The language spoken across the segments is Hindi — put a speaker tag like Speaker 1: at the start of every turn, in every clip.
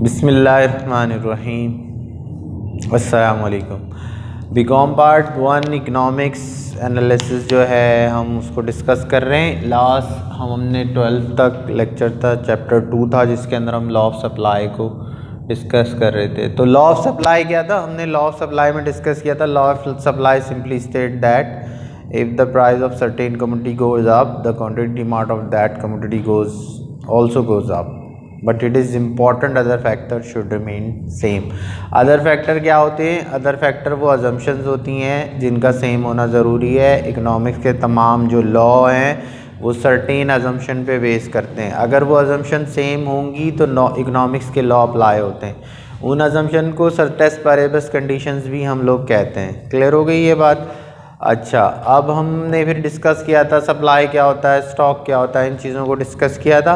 Speaker 1: बिस्मिल्लाहिर्रहमानिर्रहीम। अस्सलाम वालेकुम। बीकॉम पार्ट 1 इकनॉमिक्स एनालिसिस जो है हम उसको डिस्कस कर रहे हैं। लास्ट हमने 12 तक लेक्चर था, चैप्टर 2 था, जिसके अंदर हम लॉ ऑफ सप्लाई को डिस्कस कर रहे थे। तो लॉ ऑफ सप्लाई क्या था, हमने लॉ ऑफ सप्लाई में डिस्कस किया था। Law of supply simply state that if the price of certain commodity goes up, the quantity demand of that commodity also goes up, but it is important other factor should remain same। other factor क्या होते हैं? other factor वो assumptions होती हैं जिनका सेम होना ज़रूरी है। इकोनॉमिक्स के तमाम जो लॉ हैं वो सर्टेन assumption पे बेस करते हैं। अगर वो assumption सेम होंगी तो इकोनॉमिक्स के लॉ अप्लाई होते हैं। उन assumption को सर्टेस पैरेबस कंडीशंस भी हम लोग कहते हैं। क्लियर हो गई ये बात? अच्छा, अब हमने फिर डिस्कस किया था सप्लाई क्या होता है, स्टॉक क्या होता है, इन चीज़ों को डिस्कस किया था।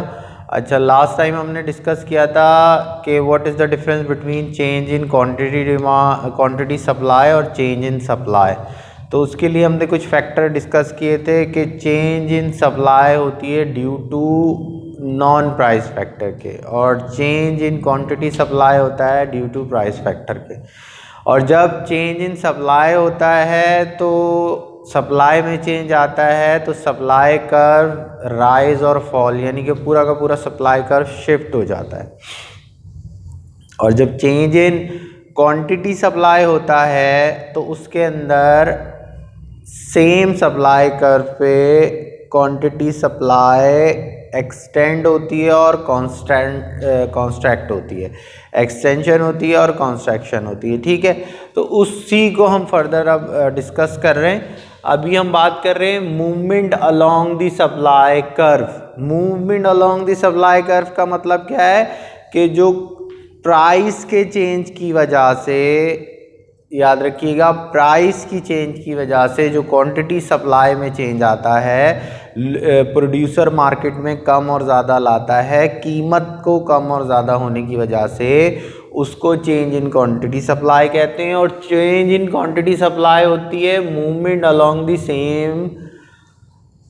Speaker 1: अच्छा, लास्ट टाइम हमने डिस्कस किया था कि what is the difference between change in quantity supply और चेंज इन सप्लाई। तो उसके लिए हमने कुछ फैक्टर डिस्कस किए थे कि चेंज इन सप्लाई होती है due to non price factor के, और चेंज इन क्वांटिटी सप्लाई होता है ड्यू टू प्राइस फैक्टर के। और जब चेंज इन सप्लाई होता है तो सप्लाई में चेंज आता है तो सप्लाई कर्व राइज और फॉल, यानी कि पूरा का पूरा सप्लाई कर्व शिफ्ट हो जाता है। और जब चेंज इन क्वांटिटी सप्लाई होता है तो उसके अंदर सेम सप्लाई कर्व पे क्वांटिटी सप्लाई एक्सटेंड होती है और कॉन्स्ट्रैक्ट होती है, एक्सटेंशन होती है और कॉन्स्ट्रैक्शन होती है। ठीक है, तो उसी को हम फर्दर अब डिस्कस कर रहे हैं। अभी हम बात कर रहे हैं movement along the supply curve. Movement along the supply curve का मतलब क्या है कि जो प्राइस के चेंज की वजह से, याद रखिएगा, प्राइस की चेंज की वजह से जो क्वांटिटी सप्लाई में चेंज आता है, प्रोड्यूसर मार्केट में कम और ज़्यादा लाता है, कीमत को कम और ज़्यादा होने की वजह से उसको चेंज इन क्वांटिटी सप्लाई कहते हैं। और चेंज इन क्वांटिटी सप्लाई होती है movement along the same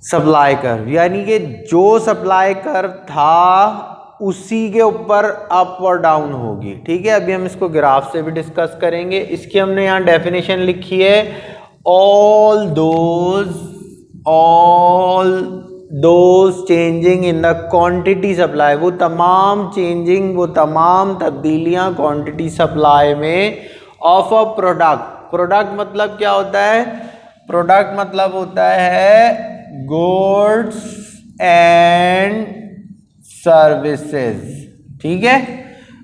Speaker 1: supply curve, यानी कि जो सप्लाई कर्व था उसी के ऊपर अप और डाउन होगी। ठीक है, अभी हम इसको ग्राफ से भी डिस्कस करेंगे। इसकी हमने यहाँ डेफिनेशन लिखी है, all those changing in the quantity supply, वो तमाम तब्दीलियां क्वांटिटी सप्लाई में ऑफ अ प्रोडक्ट। प्रोडक्ट मतलब क्या होता है? प्रोडक्ट मतलब होता है गुड्स एंड सर्विसेज। ठीक है,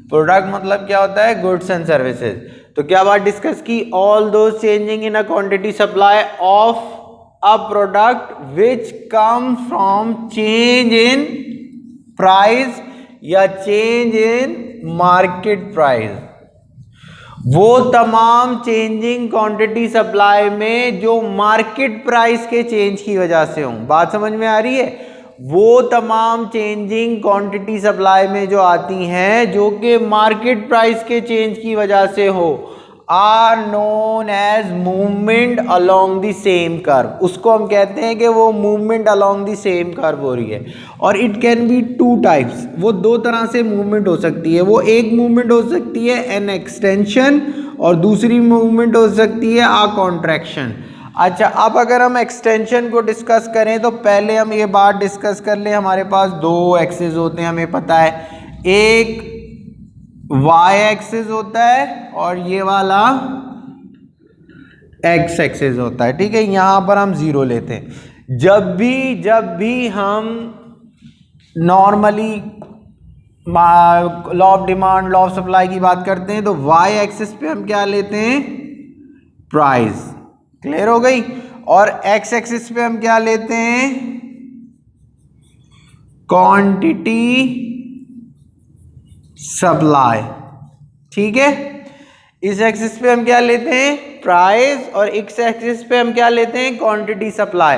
Speaker 1: प्रोडक्ट मतलब क्या होता है? Goods and services. तो क्या बात डिस्कस की? All those changing in a quantity supply of a product which come from change in price या चेंज इन मार्केट प्राइस। वो तमाम चेंजिंग क्वांटिटी सप्लाई में जो मार्केट प्राइस के चेंज की वजह से हों। बात समझ में आ रही है? वो तमाम चेंजिंग क्वांटिटी सप्लाई में जो आती हैं जो कि मार्केट प्राइस के चेंज की वजह से हो, are known as movement along the same curve. उसको हम कहते हैं कि वो movement along the same curve हो रही है। और it can be two types, वो दो तरह से मूवमेंट हो सकती है। वो एक मूवमेंट हो सकती है एन एक्सटेंशन, और दूसरी मूवमेंट हो सकती है आ कॉन्ट्रैक्शन। अच्छा, अब अगर हम एक्सटेंशन को डिस्कस करें तो पहले हम ये बात डिस्कस कर लें, हमारे पास दो एक्सिस होते हैं, हमें पता है। एक y एक्सिस होता है और ये वाला x एक्सिस होता है। ठीक है, यहां पर हम जीरो लेते हैं। जब भी हम normally law of demand, law of supply की बात करते हैं तो y एक्सिस पे हम क्या लेते हैं? प्राइस। क्लियर हो गई? और x एक्सिस पे हम क्या लेते हैं? Quantity supply. ठीक है, इस एक्सिस पे हम क्या लेते हैं? प्राइस, और x एक्सिस पे हम क्या लेते हैं? Quantity supply.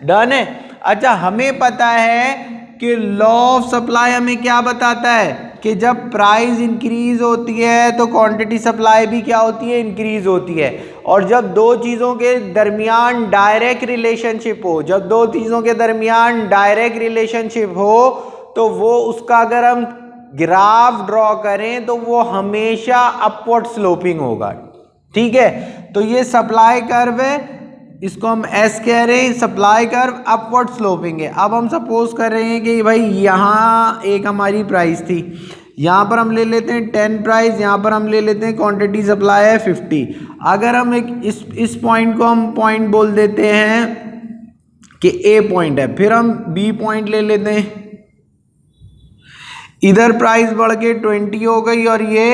Speaker 1: डन है? अच्छा, हमें पता है कि लॉ ऑफ सप्लाई हमें क्या बताता है कि जब प्राइस इंक्रीज होती है तो क्वांटिटी सप्लाई भी क्या होती है? इंक्रीज होती है। और जब दो चीज़ों के दरमियान डायरेक्ट रिलेशनशिप हो, तो वो उसका अगर हम ग्राफ ड्रॉ करें तो वो हमेशा अपवर्ड स्लोपिंग होगा, ठीक है। तो ये सप्लाई कर्व है, इसको हम एस कह रहे हैं, सप्लाई कर्व अपवर्ड स्लोपिंग है। अब हम सपोज कर रहे हैं कि भाई यहाँ एक हमारी प्राइस थी, यहाँ पर हम ले लेते हैं 10 प्राइस, यहाँ पर हम ले लेते हैं क्वांटिटी सप्लाई है 50। अगर हम एक इस पॉइंट को हम पॉइंट बोल देते हैं कि ए पॉइंट है, फिर हम बी पॉइंट ले लेते हैं, इधर प्राइस बढ़ के 20 हो गई और ये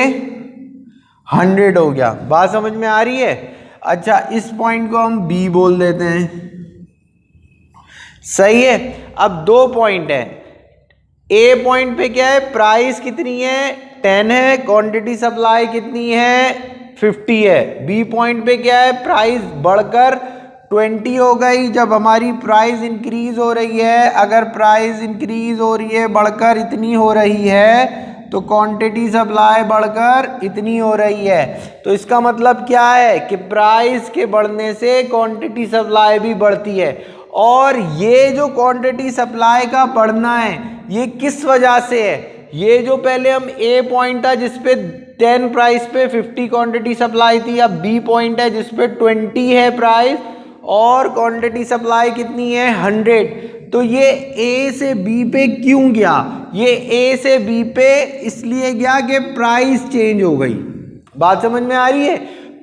Speaker 1: 100 हो गया। बात समझ में आ रही है? अच्छा, इस पॉइंट को हम बी बोल देते हैं, सही है। अब दो पॉइंट है, ए पॉइंट पे क्या है, प्राइस कितनी है 10 है, क्वांटिटी सप्लाई कितनी है 50 है। बी पॉइंट पे क्या है, प्राइस बढ़कर 20 हो गई। जब हमारी प्राइस इंक्रीज हो रही है, अगर प्राइस इंक्रीज हो रही है बढ़कर इतनी हो रही है तो क्वांटिटी सप्लाई बढ़कर इतनी हो रही है। तो इसका मतलब क्या है कि प्राइस के बढ़ने से क्वांटिटी सप्लाई भी बढ़ती है। और ये जो क्वांटिटी सप्लाई का बढ़ना है ये किस वजह से है, ये जो पहले हम ए पॉइंट था जिसपे 10 प्राइस पे 50 क्वांटिटी सप्लाई थी, अब बी पॉइंट है जिसपे 20 है प्राइस और क्वांटिटी सप्लाई कितनी है 100। तो ये ए से बी पे क्यों गया, ये ए से बी पे इसलिए गया कि प्राइस चेंज हो गई। बात समझ में आ रही है?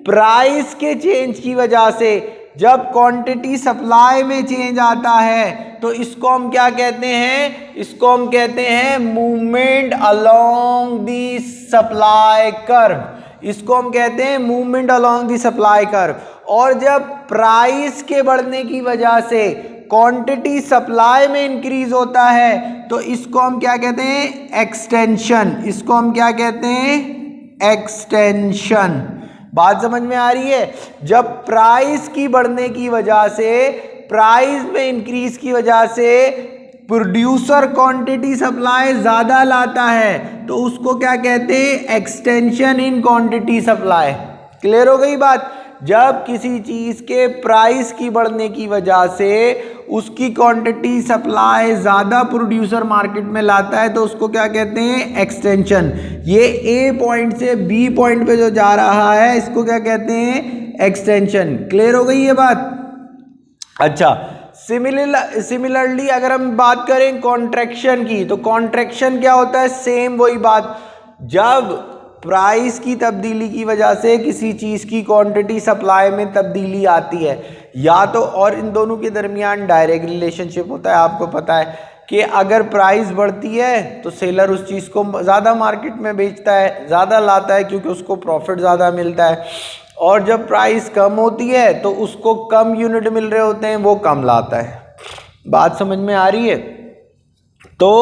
Speaker 1: प्राइस के चेंज की वजह से जब क्वांटिटी सप्लाई में चेंज आता है तो इसको हम क्या कहते हैं, इसको हम कहते हैं movement along the supply curve. इसको हम कहते हैं movement along the supply curve. और जब प्राइस के बढ़ने की वजह से क्वांटिटी सप्लाई में इंक्रीज होता है तो इसको हम क्या कहते हैं, एक्सटेंशन। इसको हम क्या कहते हैं, एक्सटेंशन। बात समझ में आ रही है? जब प्राइस की बढ़ने की वजह से, प्राइस में इंक्रीज की वजह से प्रोड्यूसर क्वांटिटी सप्लाई ज्यादा लाता है तो उसको क्या कहते हैं, extension in quantity supply. Clear हो गई बात? जब किसी चीज के प्राइस की बढ़ने की वजह से उसकी क्वांटिटी सप्लाई ज्यादा प्रोड्यूसर मार्केट में लाता है तो उसको क्या कहते हैं, एक्सटेंशन। ये ए पॉइंट से बी पॉइंट पे जो जा रहा है इसको क्या कहते हैं, एक्सटेंशन। क्लियर हो गई ये बात? अच्छा, सिमिलरली अगर हम बात करें कॉन्ट्रैक्शन की, तो कॉन्ट्रैक्शन क्या होता है, सेम वही बात। जब प्राइस की तब्दीली की वजह से किसी चीज़ की क्वांटिटी सप्लाई में तब्दीली आती है, या तो, और इन दोनों के दरमियान डायरेक्ट रिलेशनशिप होता है। आपको पता है कि अगर प्राइस बढ़ती है तो सेलर उस चीज़ को ज़्यादा मार्केट में बेचता है, ज़्यादा लाता है क्योंकि उसको प्रॉफिट ज़्यादा मिलता है। और जब प्राइस कम होती है तो उसको कम यूनिट मिल रहे होते हैं, वो कम लाता है। बात समझ में आ रही है? तो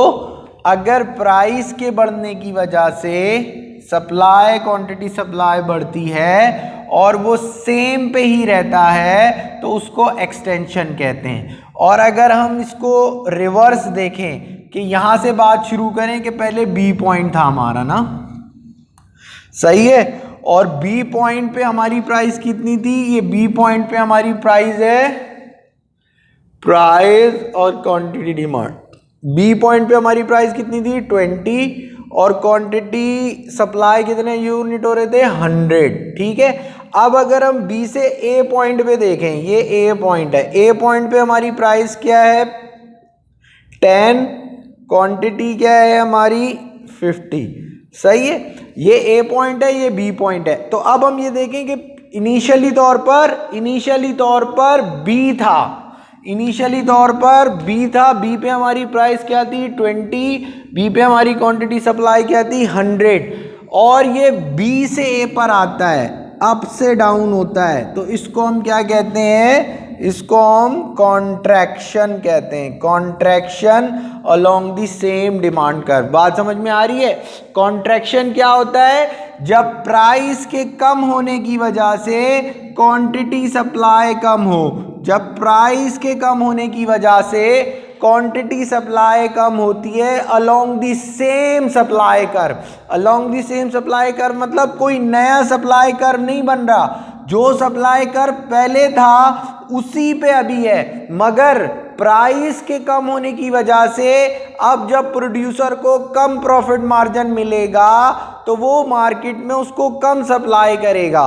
Speaker 1: अगर प्राइस के बढ़ने की वजह से सप्लाई, क्वांटिटी सप्लाई बढ़ती है और वो सेम पे ही रहता है तो उसको एक्सटेंशन कहते हैं। और अगर हम इसको रिवर्स देखें कि यहाँ से बात शुरू करें कि पहले बी पॉइंट था हमारा ना, सही है, और बी पॉइंट पे हमारी प्राइस कितनी थी, ये बी पॉइंट पे हमारी प्राइस है, प्राइस और क्वांटिटी डिमांड। बी पॉइंट पे हमारी प्राइस कितनी थी 20 और क्वांटिटी सप्लाई कितने यूनिट हो रहे थे 100, ठीक है। अब अगर हम बी से ए पॉइंट पे देखें, ये ए पॉइंट है, ए पॉइंट पे हमारी प्राइस क्या है 10, क्वांटिटी क्या है हमारी 50, सही है। ये ए पॉइंट है, ये बी पॉइंट है। तो अब हम ये देखें कि इनिशियली तौर पर बी था, इनिशियली तौर पर बी था, बी पे हमारी प्राइस क्या थी 20, बी पे हमारी क्वांटिटी सप्लाई क्या थी 100, और ये बी से ए पर आता है, अप से डाउन होता है, तो इसको हम क्या कहते हैं, इसको हम कॉन्ट्रैक्शन कहते हैं, contraction along the same demand curve. बात समझ में आ रही है? कॉन्ट्रैक्शन क्या होता है, जब प्राइस के कम होने की वजह से क्वांटिटी सप्लाई कम हो, जब प्राइस के कम होने की वजह से क्वांटिटी सप्लाई कम होती है along the same supply curve. Along the same supply curve मतलब कोई नया सप्लाई कर्व नहीं बन रहा, जो सप्लाई कर्व पहले था उसी पे अभी है, मगर प्राइस के कम होने की वजह से अब जब प्रोड्यूसर को कम प्रॉफिट मार्जिन मिलेगा तो वो मार्केट में उसको कम सप्लाई करेगा,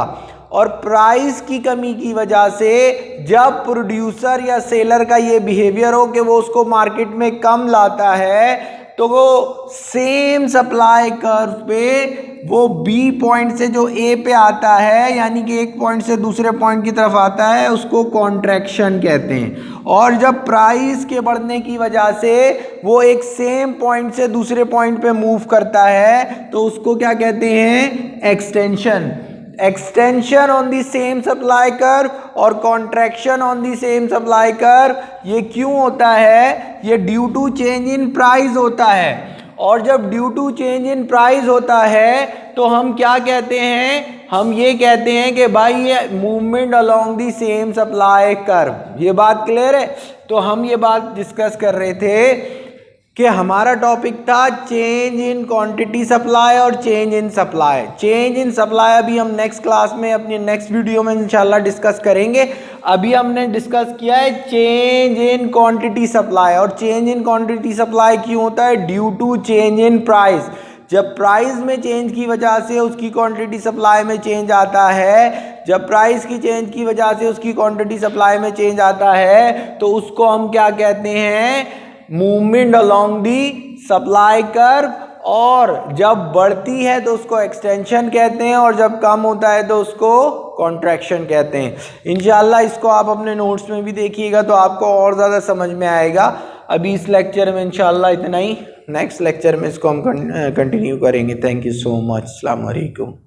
Speaker 1: और प्राइस की कमी की वजह से जब प्रोड्यूसर या सेलर का ये बिहेवियर हो कि वो उसको मार्केट में कम लाता है तो वो सेम सप्लाई कर्व पे वो बी पॉइंट से जो ए पे आता है, यानी कि एक पॉइंट से दूसरे पॉइंट की तरफ आता है, उसको कॉन्ट्रैक्शन कहते हैं। और जब प्राइस के बढ़ने की वजह से वो एक सेम पॉइंट से दूसरे पॉइंट पे मूव करता है तो उसको क्या कहते हैं? Extension. Extension on the same supply curve और contraction on the same supply curve. ये क्यों होता है? ये due to change in price होता है। और जब due to change in price होता है तो हम क्या कहते हैं? हम ये कहते हैं कि भाई ये movement along the same supply curve. ये बात क्लियर है? तो हम ये बात डिस्कस कर रहे थे कि हमारा टॉपिक था चेंज इन क्वांटिटी सप्लाई और change in supply. Change in supply अभी हम नेक्स्ट क्लास में अपनी नेक्स्ट वीडियो में इंशाल्लाह डिस्कस करेंगे। अभी हमने डिस्कस किया है चेंज इन क्वांटिटी सप्लाई। और चेंज इन क्वांटिटी सप्लाई क्यों होता है? Due to change in price. जब प्राइस में चेंज की वजह से उसकी क्वांटिटी सप्लाई में चेंज आता है, जब प्राइस की चेंज की वजह से उसकी क्वांटिटी सप्लाई में चेंज आता है तो उसको हम क्या कहते हैं? Movement along the supply curve. और जब बढ़ती है तो उसको एक्सटेंशन कहते हैं, और जब कम होता है तो उसको कॉन्ट्रैक्शन कहते हैं। इंशाल्लाह इसको आप अपने नोट्स में भी देखिएगा तो आपको और ज़्यादा समझ में आएगा। अभी इस लेक्चर में इंशाल्लाह इतना ही, नेक्स्ट लेक्चर में इसको हम कंटिन्यू करेंगे। Thank you so much. अस्सलाम वालेकुम।